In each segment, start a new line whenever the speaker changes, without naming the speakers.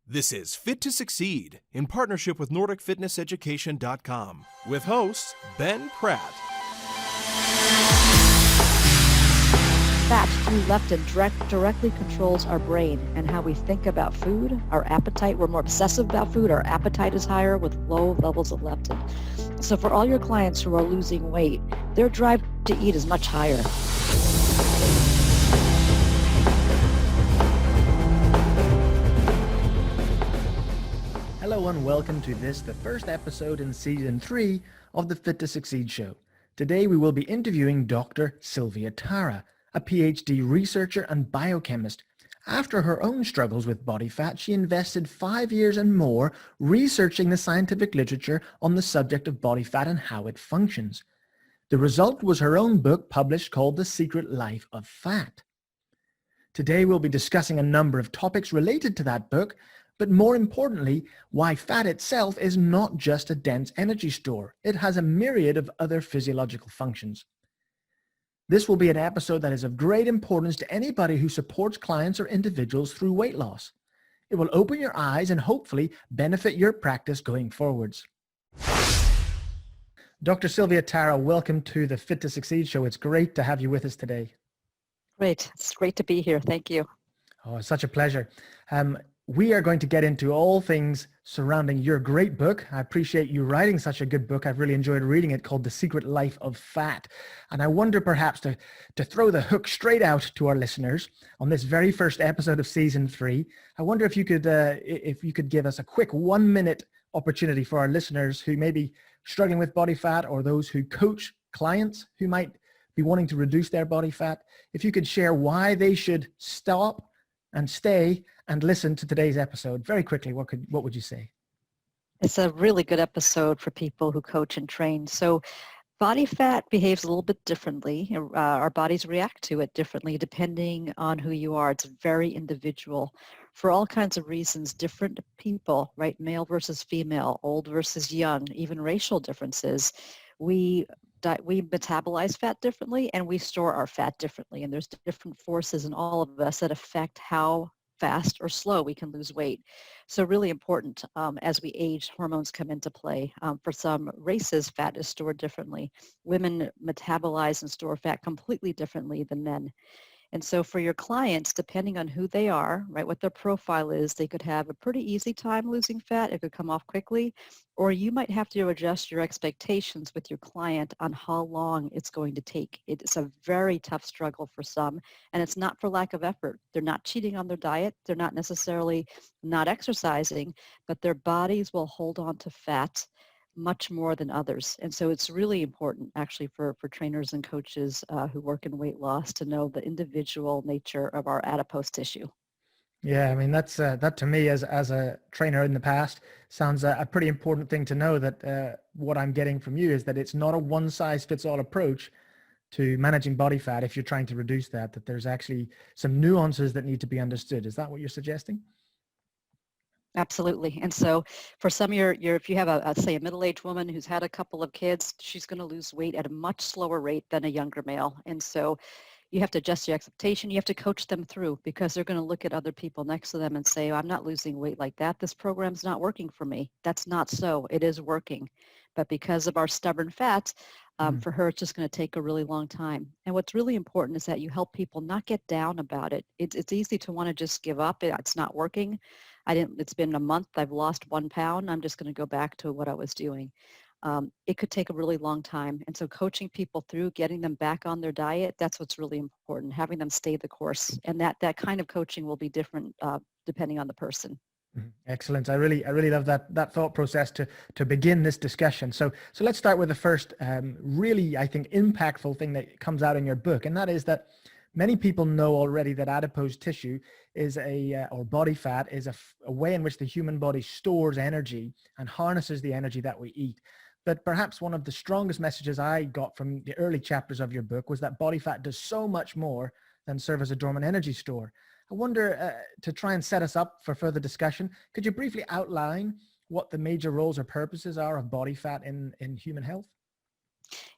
This is Fit to Succeed in partnership with NordicFitnessEducation.com with host Ben Pratt.
Fat through leptin directly controls our brain and how we think about food, our appetite. We're more obsessive about food. Our appetite is higher with low levels of leptin. So for all your clients who are losing weight, their drive to eat is much higher.
Hello and welcome to the first episode in Season 3 of the Fit to Succeed show. Today we will be interviewing Dr. Sylvia Tara, a PhD researcher and biochemist. After her own struggles with body fat, she invested 5 years and more researching the scientific literature on the subject of body fat and how it functions. The result was her own book published called The Secret Life of Fat. Today we'll be discussing a number of topics related to that book, but more importantly, why fat itself is not just a dense energy store. It has a myriad of other physiological functions. This will be an episode that is of great importance to anybody who supports clients or individuals through weight loss. It will open your eyes and hopefully benefit your practice going forwards. Dr. Sylvia Tara, welcome to the Fit to Succeed show. It's great to have you with us today.
Great. It's great to be here. Thank you.
Oh, it's such a pleasure. We are going to get into all things surrounding your great book. I appreciate you writing such a good book. I've really enjoyed reading it, called The Secret Life of Fat. And I wonder perhaps to throw the hook straight out to our listeners on this very first episode of Season 3, I wonder if you could give us a quick 1-minute opportunity for our listeners who may be struggling with body fat, or those who coach clients who might be wanting to reduce their body fat. If you could share why they should stop and stay and listen to today's episode very quickly, what would you say?
It's a really good episode for people who coach and train. So body fat behaves a little bit differently. Our bodies react to it differently depending on who you are. It's very individual for all kinds of reasons. Different people, right? Male versus female, old versus young, even racial differences. We metabolize fat differently and we store our fat differently. And there's different forces in all of us that affect how fast or slow we can lose weight. So really important as we age, hormones come into play. For some races, fat is stored differently. Women metabolize and store fat completely differently than men. And so for your clients, depending on who they are, right, what their profile is, they could have a pretty easy time losing fat. It could come off quickly, or you might have to adjust your expectations with your client on how long it's going to take. It's a very tough struggle for some, and it's not for lack of effort. They're not cheating on their diet. They're not necessarily not exercising, but their bodies will hold on to fat much more than others. And so it's really important actually for trainers and coaches who work in weight loss to know the individual nature of our adipose tissue.
Yeah, I mean, that's that to me as a trainer in the past sounds a pretty important thing to know, that what I'm getting from you is that it's not a one-size-fits-all approach to managing body fat if you're trying to reduce that there's actually some nuances that need to be understood. Is that what you're suggesting?
Absolutely. And so for some of if you have say a middle-aged woman who's had a couple of kids, she's going to lose weight at a much slower rate than a younger male. And so you have to adjust your expectation. You have to coach them through, because they're going to look at other people next to them and say, I'm not losing weight like that. This program's not working for me. That's not so. It is working. But because of our stubborn fat, for her, it's just going to take a really long time. And what's really important is that you help people not get down about it. It's easy to want to just give up. It's not working. It's been a month. I've lost 1 pound. I'm just going to go back to what I was doing. It could take a really long time. And so coaching people through, getting them back on their diet, that's what's really important, having them stay the course. And that kind of coaching will be different depending on the person.
Excellent. I really love that thought process to begin this discussion. So let's start with the first really, I think, impactful thing that comes out in your book. And that is that many people know already that adipose tissue is or body fat is a way in which the human body stores energy and harnesses the energy that we eat. But perhaps one of the strongest messages I got from the early chapters of your book was that body fat does so much more than serve as a dormant energy store. I wonder, to try and set us up for further discussion, could you briefly outline what the major roles or purposes are of body fat in human health?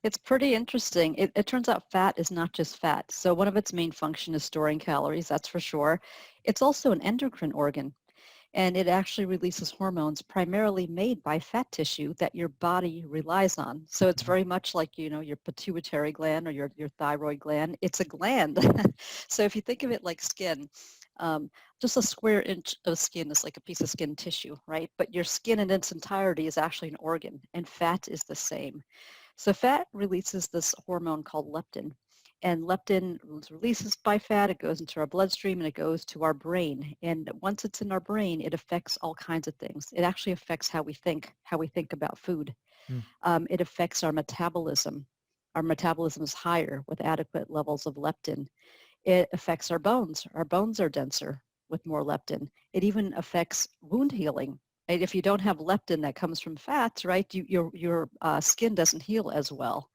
It's pretty interesting. It turns out fat is not just fat. So one of its main function is storing calories, that's for sure. It's also an endocrine organ. and it actually releases hormones primarily made by fat tissue that your body relies on. So it's very much like, your pituitary gland or your thyroid gland. It's a gland. So if you think of it like skin, um, just a square inch of skin is like a piece of skin tissue, right? But your skin in its entirety is actually an organ, and fat is the same. So fat releases this hormone called leptin. And leptin is released by fat, it goes into our bloodstream, and it goes to our brain. And once it's in our brain, it affects all kinds of things. It actually affects how we think about food.
Mm.
It affects our metabolism. Our metabolism is higher with adequate levels of leptin. It affects our bones. Our bones are denser with more leptin. It even affects wound healing. And if you don't have leptin that comes from fats, right, your skin doesn't heal as well.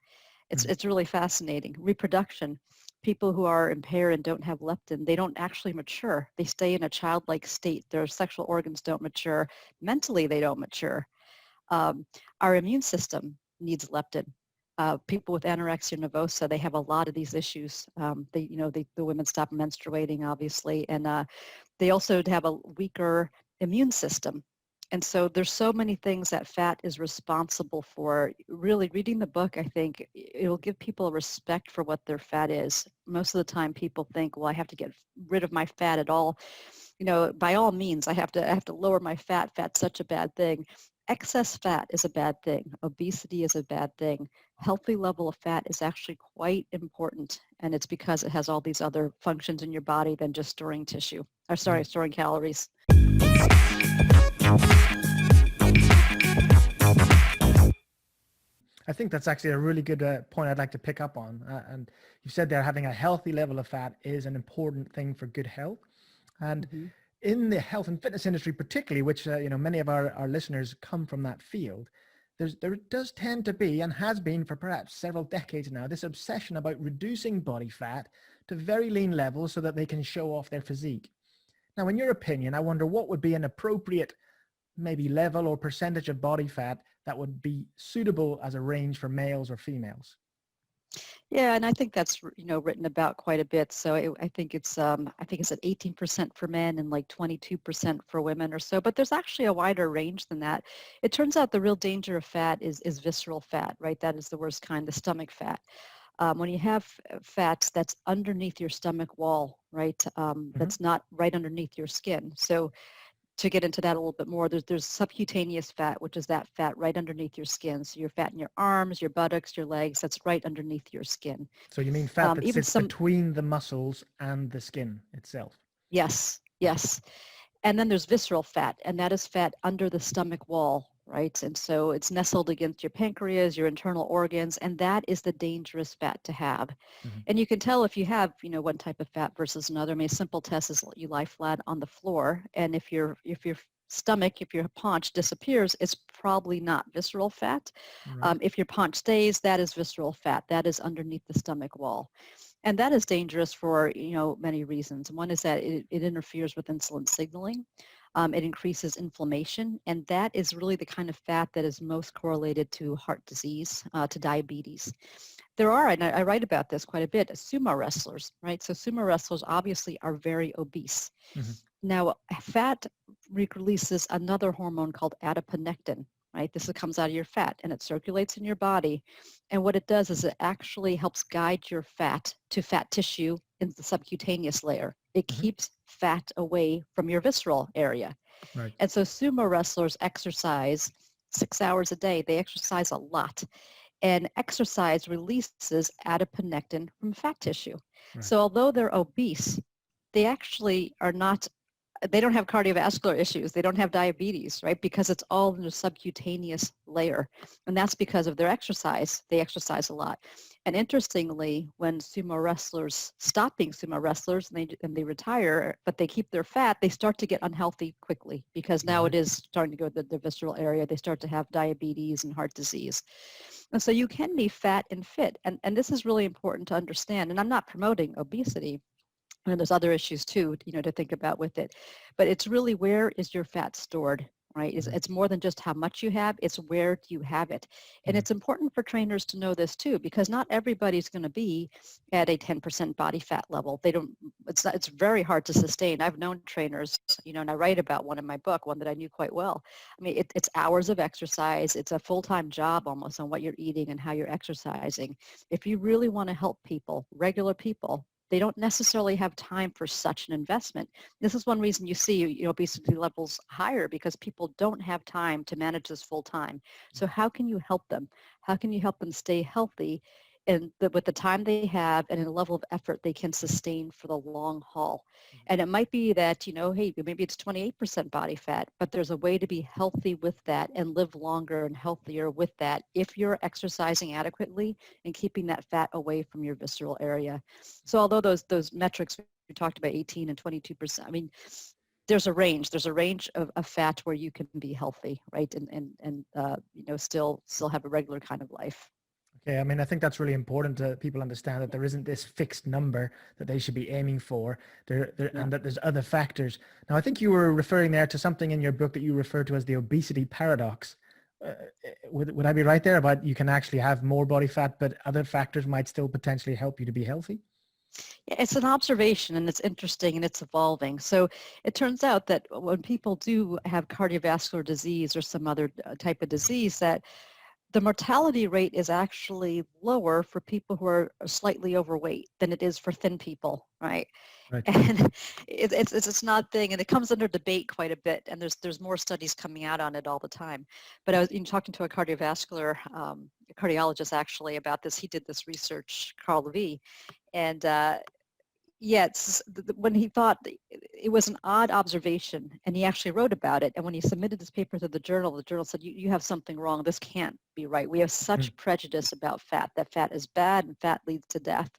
It's really fascinating. Reproduction. People who are impaired and don't have leptin, they don't actually mature. They stay in a childlike state. Their sexual organs don't mature. Mentally, they don't mature. Our immune system needs leptin. People with anorexia nervosa, they have a lot of these issues. The women stop menstruating, obviously, and they also have a weaker immune system. And so there's so many things that fat is responsible for. Really, reading the book, I think it'll give people a respect for what their fat is. Most of the time people think, well, I have to get rid of my fat at all. By all means, I have to lower my fat. Fat's such a bad thing. Excess fat is a bad thing. Obesity is a bad thing. Healthy level of fat is actually quite important, and it's because it has all these other functions in your body than just storing tissue, storing calories.
I think that's actually a really good point I'd like to pick up on. And you said there having a healthy level of fat is an important thing for good health. And in the health and fitness industry particularly, which many of our listeners come from that field, there does tend to be, and has been for perhaps several decades now, this obsession about reducing body fat to very lean levels so that they can show off their physique. Now, in your opinion, I wonder what would be an appropriate maybe level or percentage of body fat that would be suitable as a range for males or females?
Yeah, and I think that's written about quite a bit. So I think it's at 18% for men and like 22% for women or so. But there's actually a wider range than that. It turns out the real danger of fat is visceral fat, right? That is the worst kind, the stomach fat. When you have fats that's underneath your stomach wall, right? That's not right underneath your skin. So to get into that a little bit more, there's subcutaneous fat, which is that fat right underneath your skin. So your fat in your arms, your buttocks, your legs, that's right underneath your skin.
So you mean fat that sits between the muscles and the skin itself?
Yes. And then there's visceral fat, and that is fat under the stomach wall, right? And so it's nestled against your pancreas, your internal organs, and that is the dangerous fat to have. And you can tell if you have, one type of fat versus another. I mean, a simple test is you lie flat on the floor, and if your stomach, if your paunch disappears, it's probably not visceral fat.
Right.
If your paunch stays, that is visceral fat. That is underneath the stomach wall. And that is dangerous for, many reasons. One is that it interferes with insulin signaling. It increases inflammation, and that is really the kind of fat that is most correlated to heart disease, to diabetes. There are, and I write about this quite a bit, sumo wrestlers, right? So sumo wrestlers obviously are very obese. Now, fat releases another hormone called adiponectin, right? This comes out of your fat, and it circulates in your body. And what it does is it actually helps guide your fat to fat tissue in the subcutaneous layer. It keeps fat away from your visceral area.
Right.
And so sumo wrestlers exercise 6 hours a day. They exercise a lot. And exercise releases adiponectin from fat tissue.
Right.
So although they're obese, they actually they don't have cardiovascular issues. They don't have diabetes, right? Because it's all in the subcutaneous layer. And that's because of their exercise. They exercise a lot. And interestingly, when sumo wrestlers stop being sumo wrestlers and they retire, but they keep their fat, they start to get unhealthy quickly because now it is starting to go to the visceral area. They start to have diabetes and heart disease. And so you can be fat and fit. And this is really important to understand. And I'm not promoting obesity. And there's other issues too, to think about with it. But it's really, where is your fat stored? right?
Mhm.
It's more than just how much you have, it's where do you have it. And
Mhm.
it's important for trainers to know this too, because not everybody's going to be at a 10% body fat level. They don't, it's very hard to sustain. I've known trainers, and I write about one in my book, one that I knew quite well. I mean, it's hours of exercise. It's a full-time job almost on what you're eating and how you're exercising. If you really want to help people, regular people, they don't necessarily have time for such an investment. This is one reason you see obesity levels higher, because people don't have time to manage this full time. So how can you help them? How can you help them stay healthy with the time they have and in a level of effort they can sustain for the long haul? And it might be that, hey, maybe it's 28% body fat, but there's a way to be healthy with that and live longer and healthier with that if you're exercising adequately and keeping that fat away from your visceral area. So although those metrics we talked about, 18 and 22%, I mean, there's a range. There's a range of fat where you can be healthy, right? And still have a regular kind of life.
Okay, I mean, I think that's really important to people understand that there isn't this fixed number that they should be aiming for,
Yeah.
and that there's other factors. Now, I think you were referring there to something in your book that you refer to as the obesity paradox. Would I be right there about you can actually have more body fat, but other factors might still potentially help you to be healthy?
Yeah, it's an observation and it's interesting and it's evolving. So it turns out that when people do have cardiovascular disease or some other type of disease, that the mortality rate is actually lower for people who are slightly overweight than it is for thin people, right?
Right.
And it's an odd thing, and it comes under debate quite a bit, and there's more studies coming out on it all the time. But I was talking to a cardiologist actually about this. He did this research, Carl Levy, and yeah, when he thought it was an odd observation, and he actually wrote about it. And when he submitted his paper to the journal said, you have something wrong. This can't be right. We have
Mm.
such prejudice about fat, that fat is bad and fat leads to death.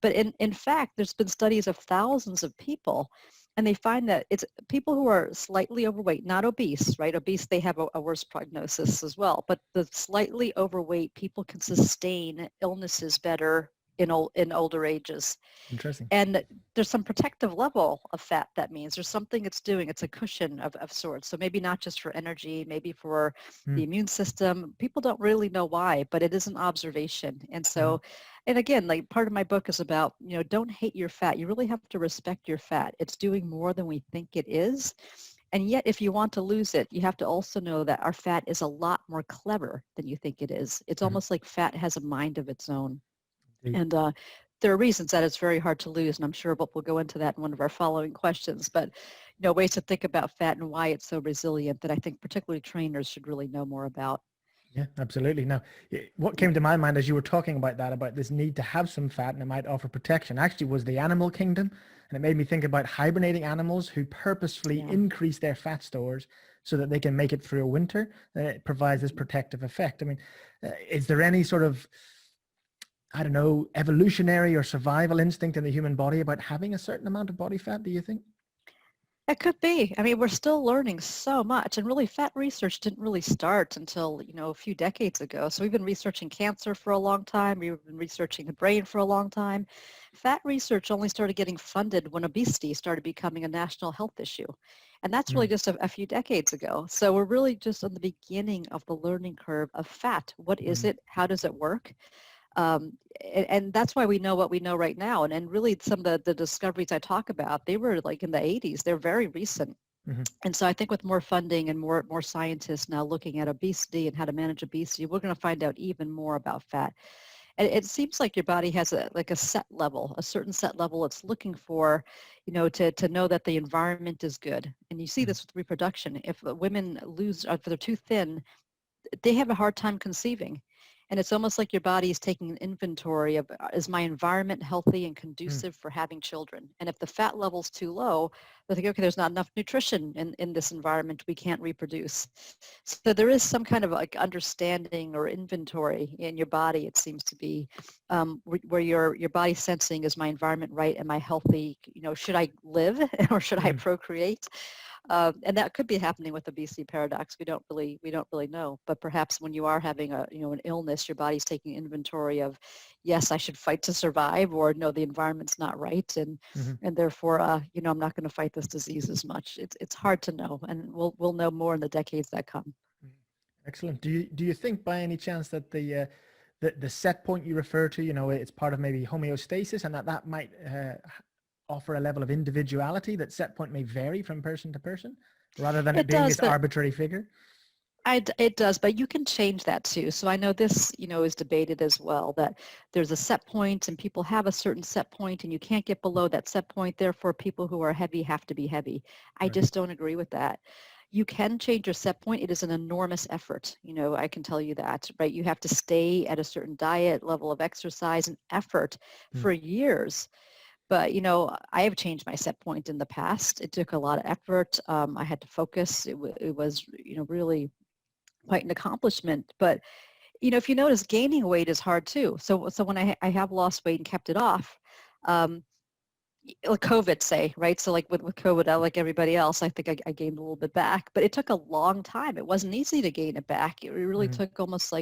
But in fact, there's been studies of thousands of people, and they find that it's people who are slightly overweight, not obese, right? Obese, they have a worse prognosis as well. But the slightly overweight people can sustain illnesses better in older ages.
Interesting.
And there's some protective level of fat that means. There's something it's doing. It's a cushion of sorts. So maybe not just for energy, maybe for the
Mm.
immune system. People don't really know why, but it is an observation. And
Mhm.
so, and again, like part of my book is about, don't hate your fat. You really have to respect your fat. It's doing more than we think it is. And yet, if you want to lose it, you have to also know that our fat is a lot more clever than you think it is. It's
Mhm.
almost like fat has a mind of its own.
Indeed.
And there are reasons that it's very hard to lose, and I'm sure we'll go into that in one of our following questions. But ways to think about fat and why it's so resilient that I think particularly trainers should really know more about.
Yeah, absolutely. Now, what came to my mind as you were talking about that, about this need to have some fat and it might offer protection, actually was the animal kingdom. And it made me think about hibernating animals who purposefully
Yeah.
increase their fat stores so that they can make it through a winter. It provides this protective effect. I mean, is there any sort of, I don't know, evolutionary or survival instinct in the human body about having a certain amount of body fat, do you think?
It could be. I mean, we're still learning so much, and really fat research didn't really start until, a few decades ago. So we've been researching cancer for a long time. We've been researching the brain for a long time. Fat research only started getting funded when obesity started becoming a national health issue. And that's really
Mm.
just a few decades ago. So we're really just on the beginning of the learning curve of fat. What is
Mm.
it? How does it work? And that's why we know what we know right now. And really some of the discoveries I talk about, they were like in the 80s. They're very recent.
Mhm.
And so I think with more funding and more scientists now looking at obesity and how to manage obesity, we're going to find out even more about fat. And it seems like your body has a set level, a certain set level it's looking for, to know that the environment is good. And you see
Mm.
this with reproduction. If women if they're too thin, they have a hard time conceiving. And it's almost like your body is taking an inventory of, is my environment healthy and
Mm.
conducive for having children? And if the fat level's too low, they think, okay, there's not enough nutrition in this environment. We can't reproduce. So there is some kind of like understanding or inventory in your body, it seems to be, where your body sensing, is my environment right? Am I healthy? Should I live or should I
Mm.
procreate? And that could be happening with obesity paradox. We don't really know. But perhaps when you are having an illness, your body's taking inventory of, yes, I should fight to survive, or no, the environment's not right, and
Mhm.
therefore, I'm not going to fight this disease as much. It's hard to know, and we'll know more in the decades that come.
Excellent. Do you think by any chance that the set point you refer to, it's part of maybe homeostasis, and that might offer a level of individuality, that set point may vary from person to person rather than it being
does,
this arbitrary figure?
It does, but you can change that too. So I know this, is debated as well, that there's a set point and people have a certain set point and you can't get below that set point. Therefore, people who are heavy have to be heavy. I
Right.
just don't agree with that. You can change your set point. It is an enormous effort. I can tell you that, right? You have to stay at a certain diet, level of exercise and effort for years. But, I have changed my set point in the past. It took a lot of effort. I had to focus. It was, really quite an accomplishment. But, if you notice, gaining weight is hard too. So when I have lost weight and kept it off, like COVID, say, right? So like with COVID, like everybody else, I think I gained a little bit back, but it took a long time. It wasn't easy to gain it back. It really took almost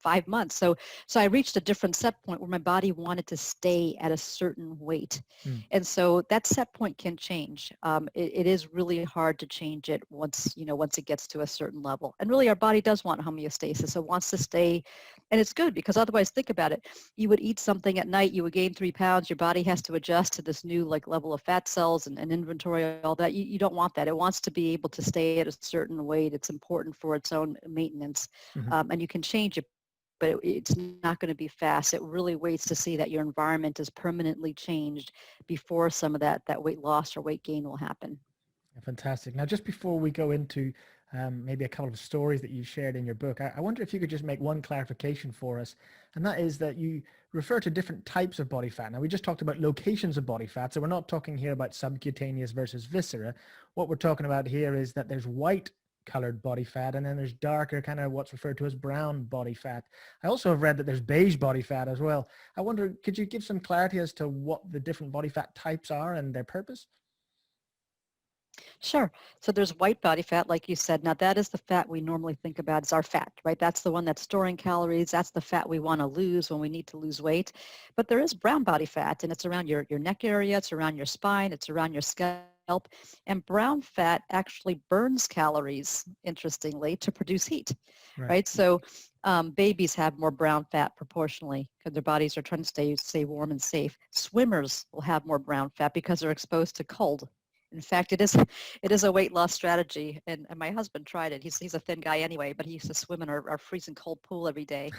5 months. So I reached a different set point where my body wanted to stay at a certain weight. And so that set point can change. It is really hard to change it once it gets to a certain level. And really our body does want homeostasis. It wants to stay, and it's good because otherwise, think about it. You would eat something at night, you would gain 3 pounds, your body has to adjust to this new level of fat cells and inventory, all that. You don't want that. It wants to be able to stay at a certain weight. It's important for its own maintenance. And you can change it, but it's not going to be fast. It really waits to see that your environment is permanently changed before some of that weight loss or weight gain will happen.
Fantastic. Now, just before we go into maybe a couple of stories that you shared in your book, I wonder if you could just make one clarification for us, and that is that you refer to different types of body fat. Now, we just talked about locations of body fat, so we're not talking here about subcutaneous versus viscera. What we're talking about here is that there's white colored body fat, and then there's darker, kind of what's referred to as brown body fat. I also have read that there's beige body fat as well. I wonder, could you give some clarity as to what the different body fat types are and their purpose?
Sure. So there's white body fat, like you said. Now that is the fat we normally think about as our fat, right? That's the one that's storing calories. That's the fat we want to lose when we need to lose weight. But there is brown body fat, and it's around your neck area. It's around your spine. It's around your scalp. And brown fat actually burns calories, interestingly, to produce heat, right? So babies have more brown fat proportionally because their bodies are trying to stay warm and safe. Swimmers will have more brown fat because they're exposed to cold. In fact, it is a weight loss strategy, and my husband tried it. He's a thin guy anyway, but he used to swim in our freezing cold pool every day,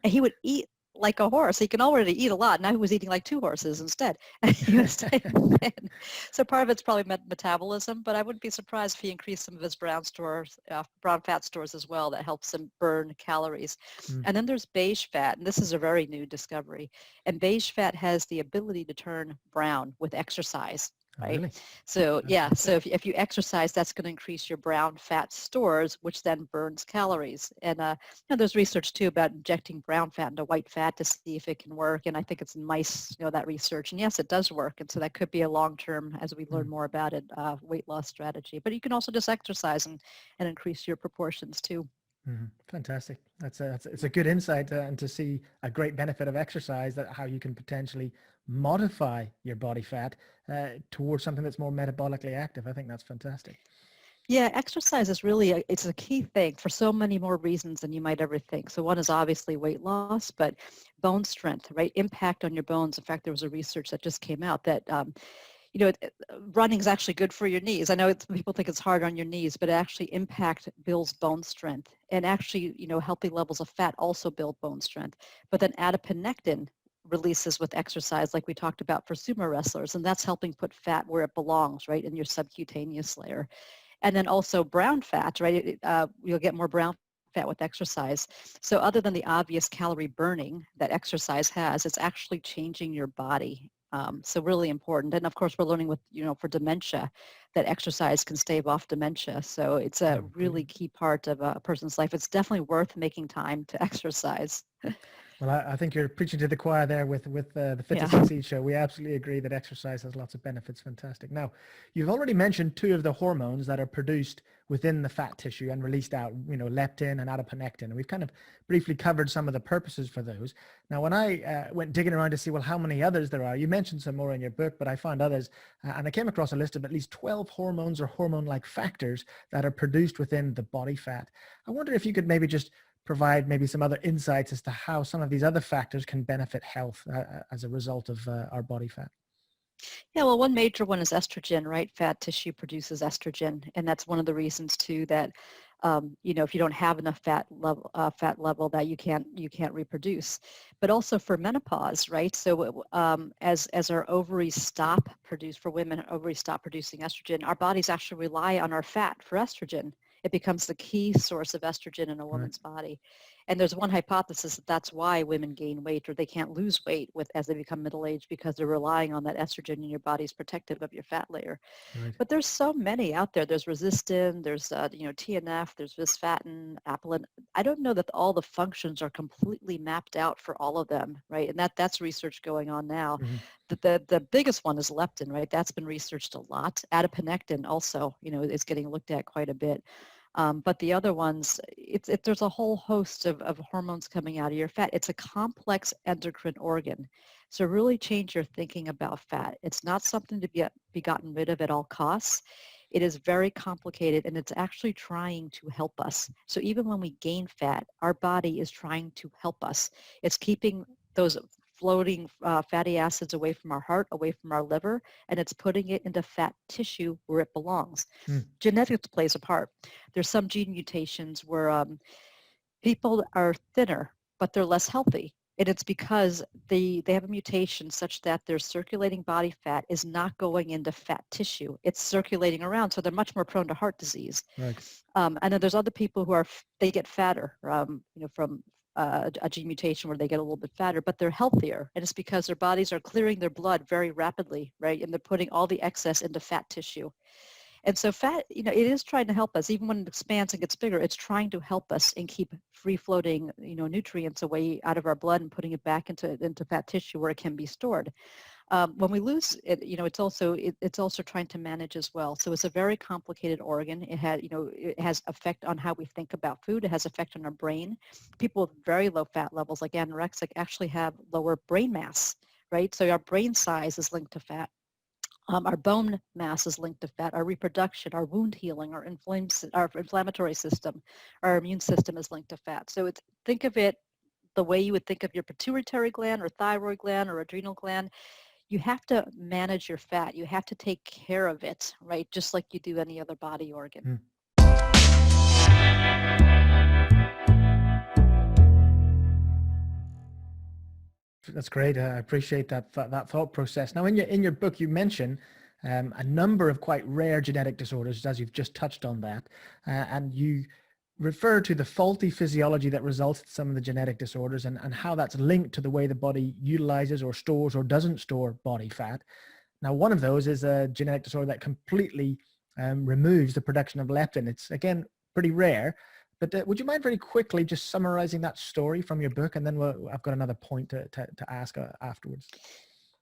and he would eat like a horse. He can already eat a lot. Now he was eating like 2 horses instead. He was staying thin. So part of it's probably metabolism, but I wouldn't be surprised if he increased some of his brown fat stores as well. That helps him burn calories. And then there's beige fat, and this is a very new discovery. And beige fat has the ability to turn brown with exercise. Right.
Really?
So yeah. So if you exercise, that's going to increase your brown fat stores, which then burns calories. And there's research too about injecting brown fat into white fat to see if it can work. And I think it's nice, that research. And yes, it does work. And so that could be a long-term, as we learn more about it, weight loss strategy. But you can also just exercise and increase your proportions too.
Fantastic. It's a good insight, and to see a great benefit of exercise, that how you can potentially modify your body fat towards something that's more metabolically active. I think that's fantastic.
Yeah, exercise is really it's a key thing for so many more reasons than you might ever think. So one is obviously weight loss, but bone strength, right? Impact on your bones. In fact, there was a research that just came out that running is actually good for your knees. I know people think it's hard on your knees, but it actually builds bone strength. And actually, healthy levels of fat also build bone strength. But then adiponectin releases with exercise, like we talked about for sumo wrestlers, and that's helping put fat where it belongs, right, in your subcutaneous layer. And then also brown fat, right? You'll get more brown fat with exercise. So other than the obvious calorie burning that exercise has, it's actually changing your body. So really important. And of course, we're learning with, for dementia, that exercise can stave off dementia. So it's a really key part of a person's life. It's definitely worth making time to exercise.
Well, I think you're preaching to the choir there with the Fit to
Yeah.
Succeed show. We absolutely agree that exercise has lots of benefits. Fantastic. Now, you've already mentioned two of the hormones that are produced within the fat tissue and released out, leptin and adiponectin. And we've kind of briefly covered some of the purposes for those. Now, when I went digging around to see, well, how many others there are, you mentioned some more in your book, but I found others. And I came across a list of at least 12 hormones or hormone-like factors that are produced within the body fat. I wonder if you could maybe just provide maybe some other insights as to how some of these other factors can benefit health as a result of our body fat.
Yeah, well, one major one is estrogen, right? Fat tissue produces estrogen, and that's one of the reasons too that if you don't have enough fat level, that you can't reproduce. But also for menopause, right? So as our ovaries stop produce for women, ovaries stop producing estrogen, our bodies actually rely on our fat for estrogen. It becomes the key source of estrogen in a woman's body. And there's one hypothesis that that's why women gain weight or they can't lose weight as they become middle-aged, because they're relying on that estrogen and your body's protective of your fat layer.
Right.
But there's so many out there. There's resistin, there's TNF, there's visfatin, apelin. I don't know that all the functions are completely mapped out for all of them, right? And that's research going on now.
Mm-hmm.
The biggest one is leptin, right? That's been researched a lot. Adiponectin also, is getting looked at quite a bit. But the other ones, there's a whole host of hormones coming out of your fat. It's a complex endocrine organ. So really change your thinking about fat. It's not something to be gotten rid of at all costs. It is very complicated, and it's actually trying to help us. So even when we gain fat, our body is trying to help us. It's keeping those floating fatty acids away from our heart, away from our liver, and it's putting it into fat tissue where it belongs. Genetics plays a part. There's some gene mutations where people are thinner, but they're less healthy. And it's because they have a mutation such that their circulating body fat is not going into fat tissue. It's circulating around, so they're much more prone to heart disease.
Right.
And then there's other people who they get fatter, from a gene mutation where they get a little bit fatter, but they're healthier. And it's because their bodies are clearing their blood very rapidly, right? And they're putting all the excess into fat tissue. And so fat, it is trying to help us. Even when it expands and gets bigger, it's trying to help us and keep free-floating, nutrients away out of our blood and putting it back into fat tissue where it can be stored. When we lose it, it's also trying to manage as well. So it's a very complicated organ. It has effect on how we think about food. It has effect on our brain. People with very low fat levels, like anorexic, actually have lower brain mass, right? So our brain size is linked to fat. Our bone mass is linked to fat. Our reproduction, our wound healing, our inflammatory system, our immune system is linked to fat. So think of it the way you would think of your pituitary gland or thyroid gland or adrenal gland. You have to manage your fat. You have to take care of it, right? Just like you do any other body organ.
That's great. I appreciate that thought process. Now, in your book, you mention a number of quite rare genetic disorders, as you've just touched on that, and you refer to the faulty physiology that results in some of the genetic disorders and how that's linked to the way the body utilizes or stores or doesn't store body fat. Now, one of those is a genetic disorder that completely removes the production of leptin. It's, again, pretty rare. But would you mind very quickly just summarizing that story from your book, and then I've got another point to ask afterwards.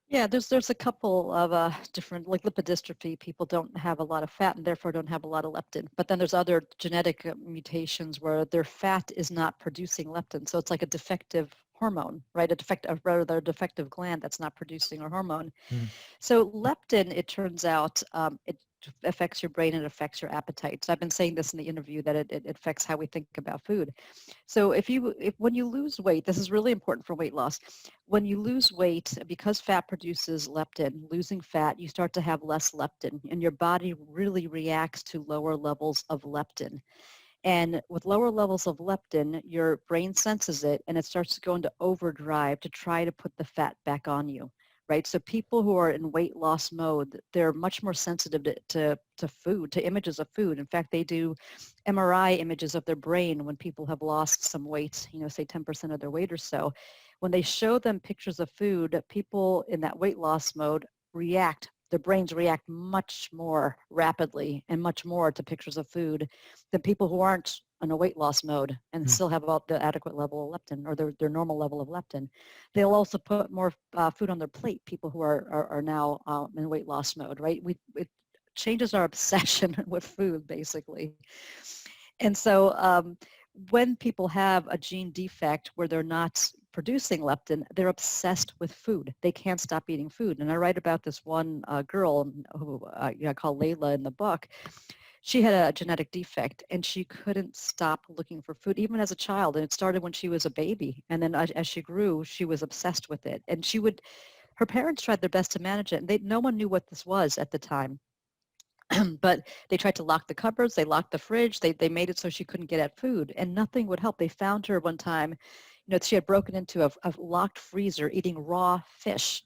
Yeah, there's a couple of different, like lipodystrophy. People don't have a lot of fat and therefore don't have a lot of leptin. But then there's other genetic mutations where their fat is not producing leptin. So it's like a defective hormone, right? A defective gland that's not producing a hormone. So leptin, it turns out, it affects your brain and it affects your appetite. So I've been saying this in the interview that it affects how we think about food. So when you lose weight, this is really important for weight loss. When you lose weight, because fat produces leptin, losing fat, you start to have less leptin, and your body really reacts to lower levels of leptin. And with lower levels of leptin, your brain senses it and it starts to go into overdrive to try to put the fat back on you. Right? So people who are in weight loss mode, they're much more sensitive to food, to images of food. In fact, they do MRI images of their brain when people have lost some weight, say 10% of their weight or so. When they show them pictures of food, people in that weight loss mode react Their brains react much more rapidly and much more to pictures of food than people who aren't in a weight loss mode and still have about the adequate level of leptin or their normal level of leptin. They'll also put more food on their plate, people who are now in weight loss mode, right? It changes our obsession with food, basically. And so when people have a gene defect where they're not producing leptin, they're obsessed with food. They can't stop eating food. And I write about this one girl who I call Layla in the book. She had a genetic defect and she couldn't stop looking for food, even as a child. And it started when she was a baby. And then as she grew, she was obsessed with it. And her parents tried their best to manage it. And no one knew what this was at the time. But they tried to lock the cupboards, they locked the fridge, they made it so she couldn't get at food, and nothing would help. They found her one time, she had broken into a locked freezer eating raw fish.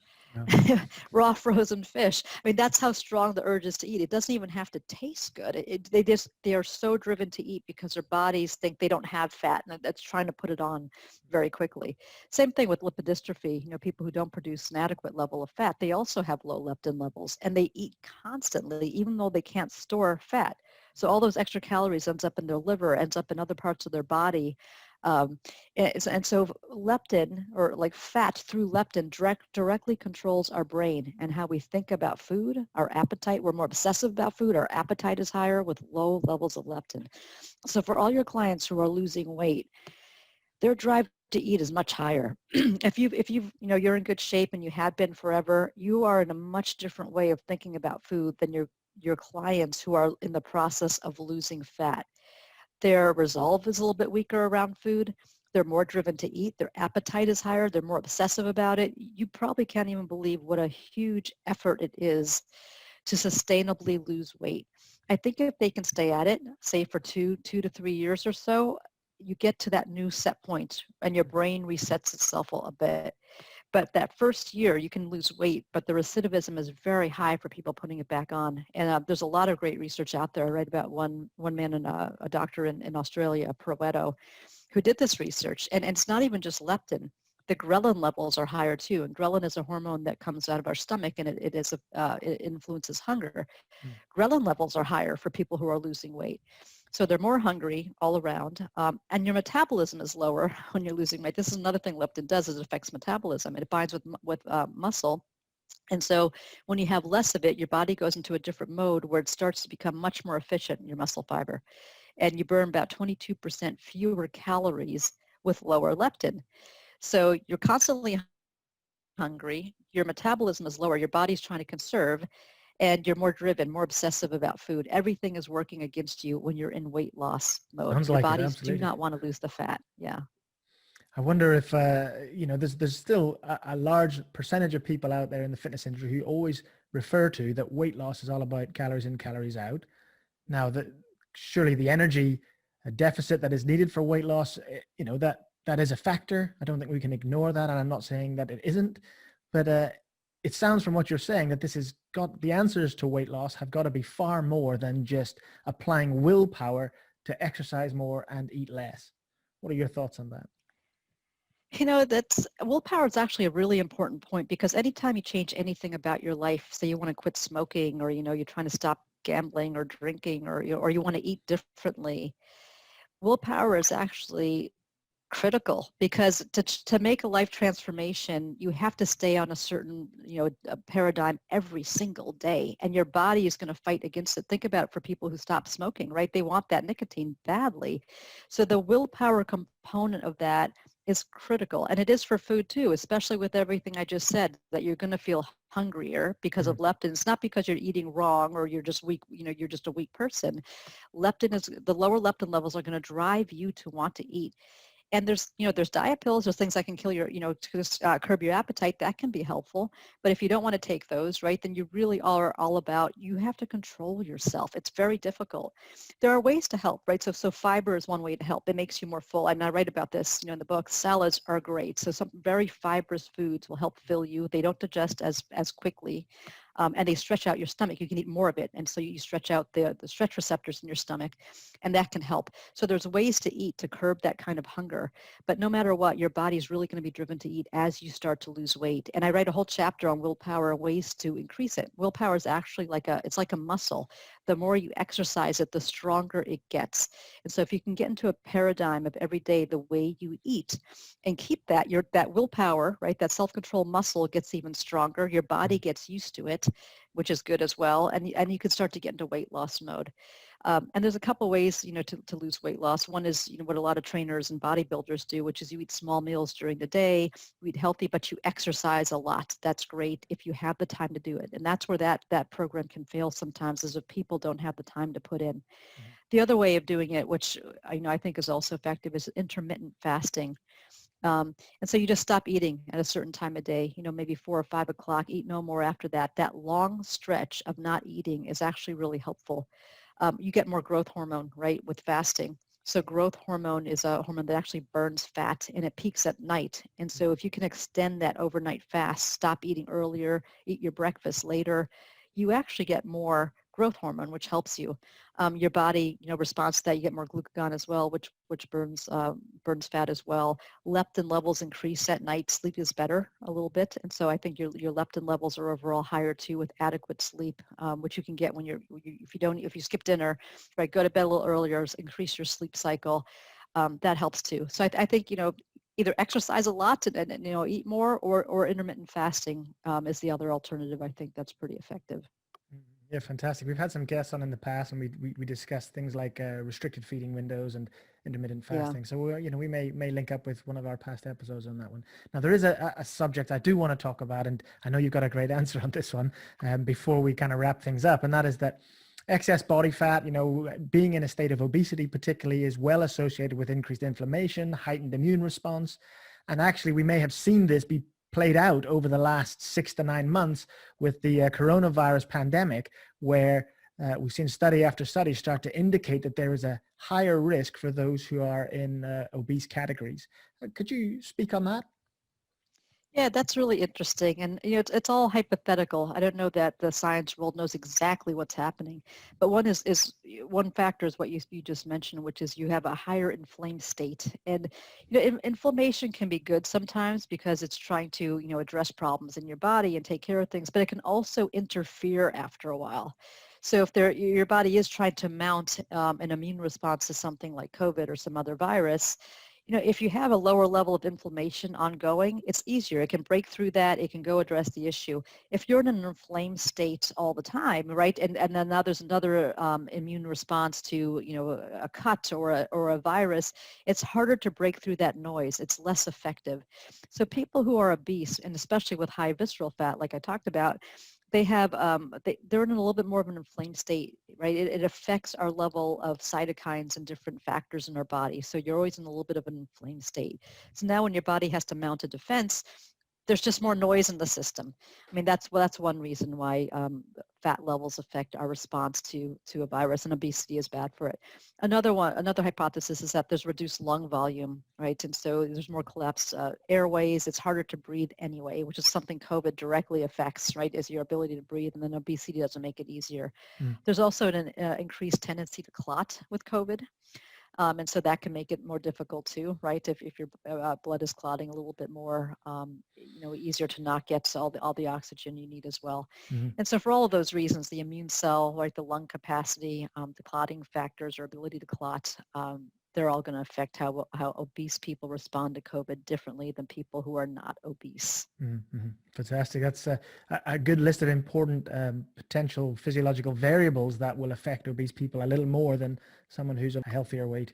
Yeah. Raw frozen fish. I mean, that's how strong the urge is to eat. It doesn't even have to taste good. They are so driven to eat because their bodies think they don't have fat, and that's trying to put it on very quickly. Same thing with lipodystrophy. People who don't produce an adequate level of fat, they also have low leptin levels, and they eat constantly, even though they can't store fat. So all those extra calories ends up in their liver, ends up in other parts of their body. And so leptin, or like fat through leptin, directly controls our brain and how we think about food, our appetite. We're more obsessive about food. Our appetite is higher with low levels of leptin. So for all your clients who are losing weight, their drive to eat is much higher. If you're in good shape and you have been forever, you are in a much different way of thinking about food than your clients who are in the process of losing fat. Their resolve is a little bit weaker around food. They're more driven to eat. Their appetite is higher. They're more obsessive about it. You probably can't even believe what a huge effort it is to sustainably lose weight. I think if they can stay at it, say for 2 to 3 years or so, you get to that new set point and your brain resets itself a bit. But that first year, you can lose weight, but the recidivism is very high for people putting it back on. And there's a lot of great research out there. I read about one man, and a doctor in Australia, Proeto, who did this research. And it's not even just leptin. The ghrelin levels are higher too. And ghrelin is a hormone that comes out of our stomach, and it influences hunger. Ghrelin levels are higher for people who are losing weight. So they're more hungry all around, and your metabolism is lower when you're losing weight. This is another thing leptin does, is it affects metabolism. It binds with muscle. And so when you have less of it, your body goes into a different mode where it starts to become much more efficient in your muscle fiber. And you burn about 22% fewer calories with lower leptin. So you're constantly hungry, your metabolism is lower, your body's trying to conserve, and you're more driven, more obsessive about food. Everything is working against you when you're in weight loss mode.
Sounds
Your
like
bodies
absolutely.
do not want to lose the fat. Yeah.
I wonder if, there's still a large percentage of people out there in the fitness industry who always refer to that weight loss is all about calories in, calories out. Now, surely the energy deficit that is needed for weight loss, that is a factor. I don't think we can ignore that. And I'm not saying that it isn't, but it sounds from what you're saying that the answers to weight loss have got to be far more than just applying willpower to exercise more and eat less. What are your thoughts on that?
Willpower is actually a really important point, because anytime you change anything about your life, say you want to quit smoking, or, you're trying to stop gambling or drinking, or you want to eat differently, willpower is actually critical, because to make a life transformation, you have to stay on a certain, a paradigm every single day, and your body is going to fight against it. Think about it for people who stop smoking, right? They want that nicotine badly. So the willpower component of that is critical, and it is for food too, especially with everything I just said, that you're going to feel hungrier because of leptin. It's not because you're eating wrong or you're just weak, you're just a weak person. The lower leptin levels are going to drive you to want to eat. And there's diet pills, there's things that can kill to curb your appetite. That can be helpful. But if you don't want to take those, right, then you really are all about, you have to control yourself. It's very difficult. There are ways to help, right? So fiber is one way to help. It makes you more full. And I write about this, in the book. Salads are great. So some very fibrous foods will help fill you. They don't digest as quickly. and they stretch out your stomach. You can eat more of it, and so you stretch out the stretch receptors in your stomach, and that can help. So there's ways to eat to curb that kind of hunger, but no matter what, your body's really going to be driven to eat as you start to lose weight. And I write a whole chapter on willpower, ways to increase it. Willpower is actually it's like a muscle. The more you exercise it, the stronger it gets. And so if you can get into a paradigm of every day the way you eat and keep that willpower, right, that self-control muscle gets even stronger. Your body gets used to it, which is good as well. And you can start to get into weight loss mode. And there's a couple ways, to lose weight loss. One is, what a lot of trainers and bodybuilders do, which is you eat small meals during the day, you eat healthy, but you exercise a lot. That's great if you have the time to do it. And that's where that program can fail sometimes, is if people don't have the time to put in. The other way of doing it, which I think is also effective, is intermittent fasting. And so you just stop eating at a certain time of day, maybe 4 or 5 o'clock, eat no more after that. That long stretch of not eating is actually really helpful. You get more growth hormone, right, with fasting. So growth hormone is a hormone that actually burns fat, and it peaks at night. And so if you can extend that overnight fast, stop eating earlier, eat your breakfast later, you actually get more growth hormone, which helps you. Your body, responds to that. You get more glucagon as well, which burns fat as well. Leptin levels increase at night. Sleep is better a little bit, and so I think your leptin levels are overall higher too with adequate sleep, which you can get when if you skip dinner, right? Go to bed a little earlier, increase your sleep cycle. That helps too. So I think either exercise a lot and eat more, or intermittent fasting is the other alternative. I think that's pretty effective.
Yeah, fantastic. We've had some guests on in the past, and we discussed things like restricted feeding windows and intermittent fasting. So we may link up with one of our past episodes on that one. Now, there is a subject I do want to talk about, and I know you've got a great answer on this one before we kind of wrap things up, and that is that excess body fat, being in a state of obesity particularly, is well associated with increased inflammation, heightened immune response, and actually we may have seen this be played out over the last 6 to 9 months with the coronavirus pandemic, where we've seen study after study start to indicate that there is a higher risk for those who are in obese categories. Could you speak on that?
Yeah, that's really interesting. And it's all hypothetical. I don't know that the science world knows exactly what's happening. But one factor is what you just mentioned, which is you have a higher inflamed state. And inflammation can be good sometimes because it's trying to address problems in your body and take care of things, but it can also interfere after a while. So if your body is trying to mount an immune response to something like COVID or some other virus, if you have a lower level of inflammation ongoing, it's easier. It can break through that. It can go address the issue. If you're in an inflamed state all the time, right, and then now there's another immune response to, a cut or a virus, it's harder to break through that noise. It's less effective. So people who are obese, and especially with high visceral fat, like I talked about, they have they're in a little bit more of an inflamed state, right? It affects our level of cytokines and different factors in our body. So you're always in a little bit of an inflamed state. So now when your body has to mount a defense, there's just more noise in the system. I mean, that's one reason why fat levels affect our response to a virus, and obesity is bad for it. Another hypothesis is that there's reduced lung volume, right? And so there's more collapsed airways. It's harder to breathe anyway, which is something COVID directly affects, right? Is your ability to breathe, and then obesity doesn't make it easier. There's also an increased tendency to clot with COVID. And so that can make it more difficult too, right? If your blood is clotting a little bit more, easier to not get all the oxygen you need as well. And so for all of those reasons, the immune cell, right, the lung capacity, the clotting factors or ability to clot, they're all going to affect how obese people respond to COVID differently than people who are not obese.
Mm-hmm. Fantastic. That's a good list of important potential physiological variables that will affect obese people a little more than someone who's a healthier weight.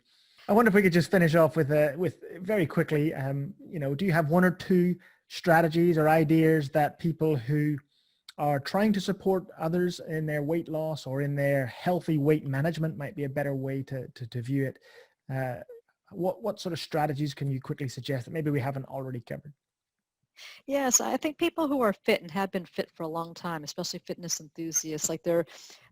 I wonder if we could just finish off with very quickly, do you have 1 or 2 strategies or ideas that people who are trying to support others in their weight loss or in their healthy weight management, might be a better way to view it? What sort of strategies can you quickly suggest that maybe we haven't already covered?
Yes, I think people who are fit and have been fit for a long time, especially fitness enthusiasts, like they're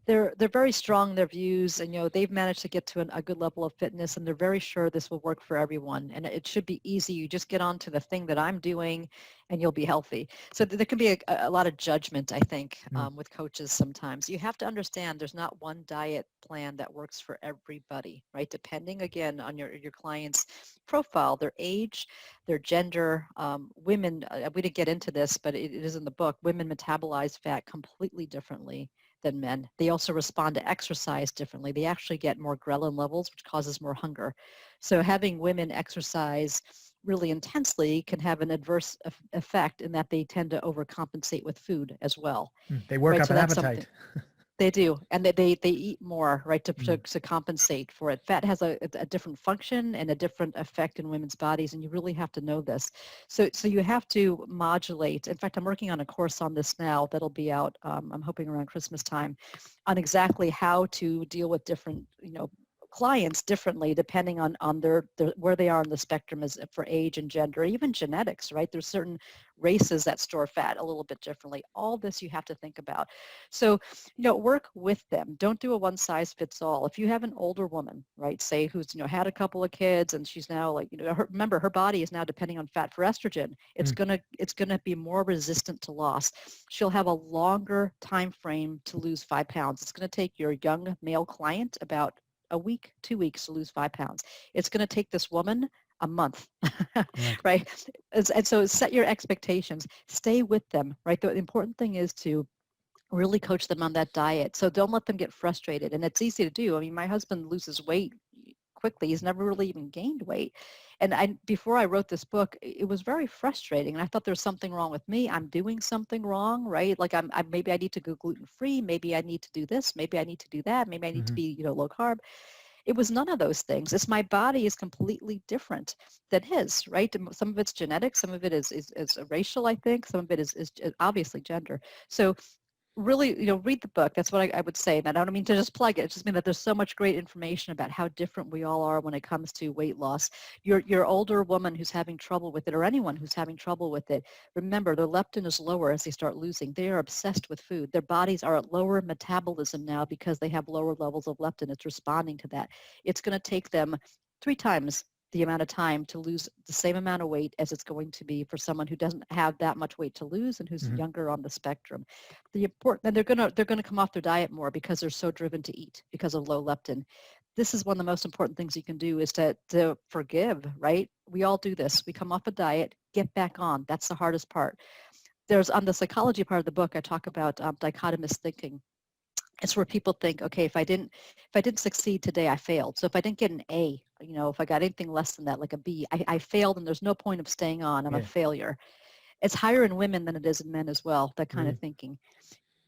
they're very strong in their views, and they've managed to get to a good level of fitness, and they're very sure this will work for everyone, and it should be easy. You just get on to the thing that I'm doing and you'll be healthy. So there can be a lot of judgment, I think, with coaches sometimes. You have to understand there's not one diet plan that works for everybody, right? Depending, again, on your client's profile, their age, their gender. Women, we didn't get into this, but it is in the book, women metabolize fat completely differently than men. They also respond to exercise differently. They actually get more ghrelin levels, which causes more hunger. So having women exercise really intensely can have an adverse effect in that they tend to overcompensate with food as well.
They work
Right?
up
So
an
that's
appetite.
something. They do, and they eat more, right, to compensate for it. Fat has a different function and a different effect in women's bodies, and you really have to know this. So you have to modulate. In fact, I'm working on a course on this now that'll be out, I'm hoping around Christmas time, on exactly how to deal with different, clients differently depending on their where they are on the spectrum as for age and gender, even genetics, right? There's certain races that store fat a little bit differently. All this you have to think about. So, work with them. Don't do a one size fits all. If you have an older woman, right, say who's, had a couple of kids and she's now like, remember her body is now depending on fat for estrogen. It's gonna be more resistant to loss. She'll have a longer time frame to lose 5 pounds. It's gonna take your young male client about a week, 2 weeks to lose 5 pounds. It's going to take this woman a month,
Right.
right? And so set your expectations. Stay with them, right? The important thing is to really coach them on that diet. So don't let them get frustrated. And it's easy to do. I mean, my husband loses weight quickly. He's never really even gained weight. And before I wrote this book, it was very frustrating. And I thought there's something wrong with me. I'm doing something wrong, right? Like maybe I need to go gluten-free. Maybe I need to do this. Maybe I need to do that. Maybe I need to be, low carb. It was none of those things. It's my body is completely different than his, right? Some of it's genetic. Some of it is racial, I think. Some of it is obviously gender. So really, read the book. That's what I would say. And I don't mean to just plug it. It's just mean that there's so much great information about how different we all are when it comes to weight loss. Your older woman who's having trouble with it, or anyone who's having trouble with it, remember their leptin is lower as they start losing. They are obsessed with food. Their bodies are at lower metabolism now because they have lower levels of leptin. It's responding to that. It's going to take them 3 times the amount of time to lose the same amount of weight as it's going to be for someone who doesn't have that much weight to lose and who's younger on the spectrum. And they're gonna come off their diet more because they're so driven to eat because of low leptin. This is one of the most important things you can do is to forgive, right? We all do this. We come off a diet, get back on. That's the hardest part. There's on the psychology part of the book, I talk about dichotomous thinking. It's where people think, okay, if I didn't succeed today, I failed. So if I didn't get an A, if I got anything less than that, like a B, I failed, and there's no point of staying on. I'm a failure. It's higher in women than it is in men as well, that kind of thinking.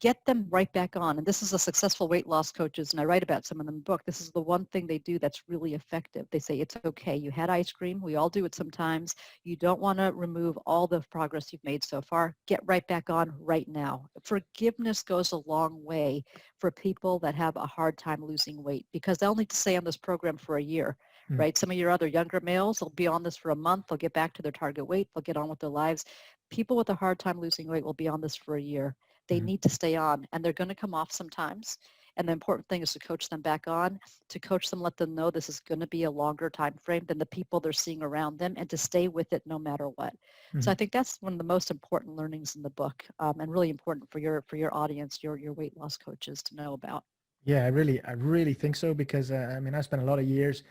Get them right back on. And this is a successful weight loss coaches, and I write about some of them in the book. This is the one thing they do that's really effective. They say, it's okay. You had ice cream. We all do it sometimes. You don't want to remove all the progress you've made so far. Get right back on right now. Forgiveness goes a long way for people that have a hard time losing weight because they'll need to stay on this program for a year. Right? Some of your other younger males will be on this for a month. They'll get back to their target weight. They'll get on with their lives. People with a hard time losing weight will be on this for a year. They need to stay on, and they're going to come off sometimes. And the important thing is to coach them back on, to coach them, let them know this is going to be a longer time frame than the people they're seeing around them, and to stay with it no matter what. So I think that's one of the most important learnings in the book, and really important for your audience, your weight loss coaches to know about.
Yeah, I really think so because I mean, I spent a lot of years,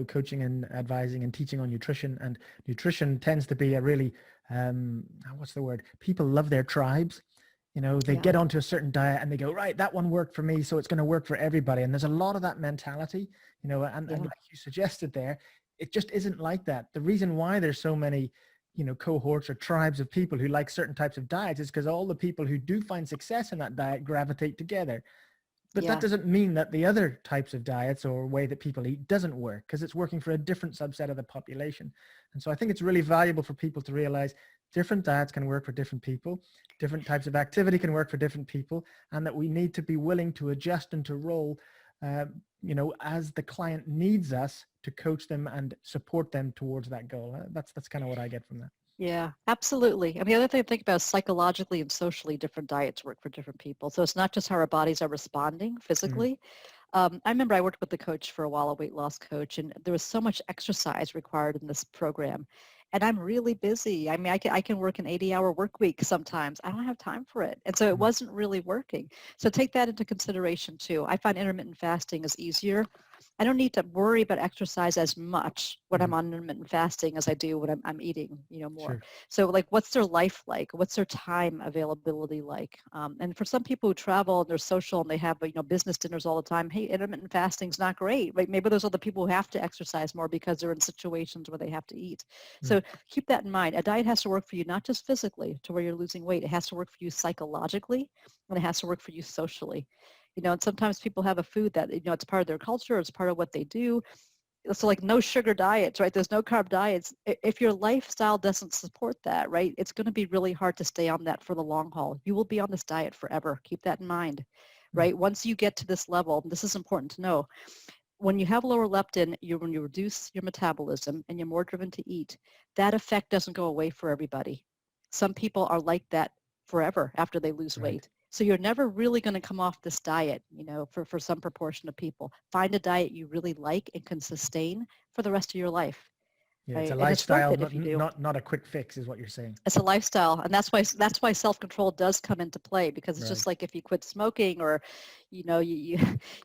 coaching and advising and teaching on nutrition, and nutrition tends to be a really, what's the word? People love their tribes. They get onto a certain diet and they go, right, that one worked for me, so it's going to work for everybody. And there's a lot of that mentality, and like you suggested there, it just isn't like that. The reason why there's so many, cohorts or tribes of people who like certain types of diets is because all the people who do find success in that diet gravitate together. But that doesn't mean that the other types of diets or way that people eat doesn't work, because it's working for a different subset of the population. And so I think it's really valuable for people to realize different diets can work for different people, different types of activity can work for different people, and that we need to be willing to adjust and to roll, as the client needs us to coach them and support them towards that goal. That's kind of what I get from that.
Yeah, absolutely. And the other thing to think about is psychologically and socially different diets work for different people. So it's not just how our bodies are responding
Mm.
physically. I remember I worked with a coach for a while, a weight loss coach, and there was so much exercise required in this program. And I'm really busy. I mean, I can work an 80-hour work week sometimes. I don't have time for it. And so it
Mm.
wasn't really working. So take that into consideration too. I find intermittent fasting is easier. I don't need to worry about exercise as much when I'm
Mm.
on intermittent fasting as I do when I'm eating, more.
Sure.
So like, what's their life like? What's their time availability like? And for some people who travel and they're social and they have, business dinners all the time, hey, intermittent fasting's not great, right? Maybe there's other people who have to exercise more because they're in situations where they have to eat.
Mm.
So keep that in mind. A diet has to work for you, not just physically to where you're losing weight. It has to work for you psychologically, and it has to work for you socially. And sometimes people have a food that, it's part of their culture, it's part of what they do. So like no sugar diets, right? There's no carb diets. If your lifestyle doesn't support that, right, it's going to be really hard to stay on that for the long haul. You will be on this diet forever. Keep that in mind,
Mm.
right? Once you get to this level, this is important to know. When you have lower leptin, when you reduce your metabolism and you're more driven to eat, that effect doesn't go away for everybody. Some people are like that forever after they lose
Right.
weight. So you're never really going to come off this diet, for some proportion of people. Find a diet you really like and can sustain for the rest of your life,
Yeah, it's a
right? And it's worth
lifestyle,
it
not
if you do.
not not a quick fix, is what you're saying.
It's a lifestyle, and that's why self-control does come into play, because it's
Right.
just like if you quit smoking or you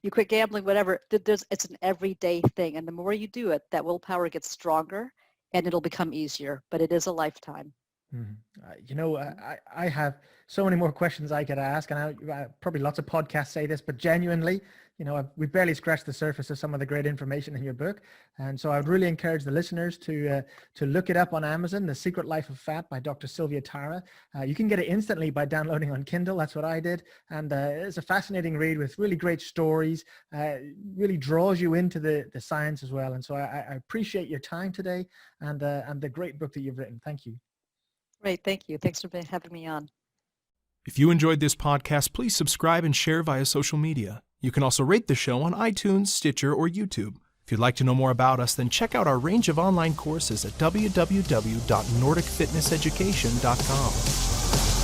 you quit gambling, whatever. It's an everyday thing, and the more you do it, that willpower gets stronger and it'll become easier, but it is a lifetime.
Mhm. I have so many more questions I could ask, and probably lots of podcasts say this, but genuinely, we barely scratched the surface of some of the great information in your book. And so I would really encourage the listeners to look it up on Amazon, The Secret Life of Fat by Dr. Sylvia Tara. You can get it instantly by downloading on Kindle. That's what I did. And it's a fascinating read with really great stories, really draws you into the science as well. And so I appreciate your time today and the great book that you've written. Thank you.
Great, thank you. Thanks for having me on.
If you enjoyed this podcast, please subscribe and share via social media. You can also rate the show on iTunes, Stitcher, or YouTube. If you'd like to know more about us, then check out our range of online courses at www.nordicfitnesseducation.com.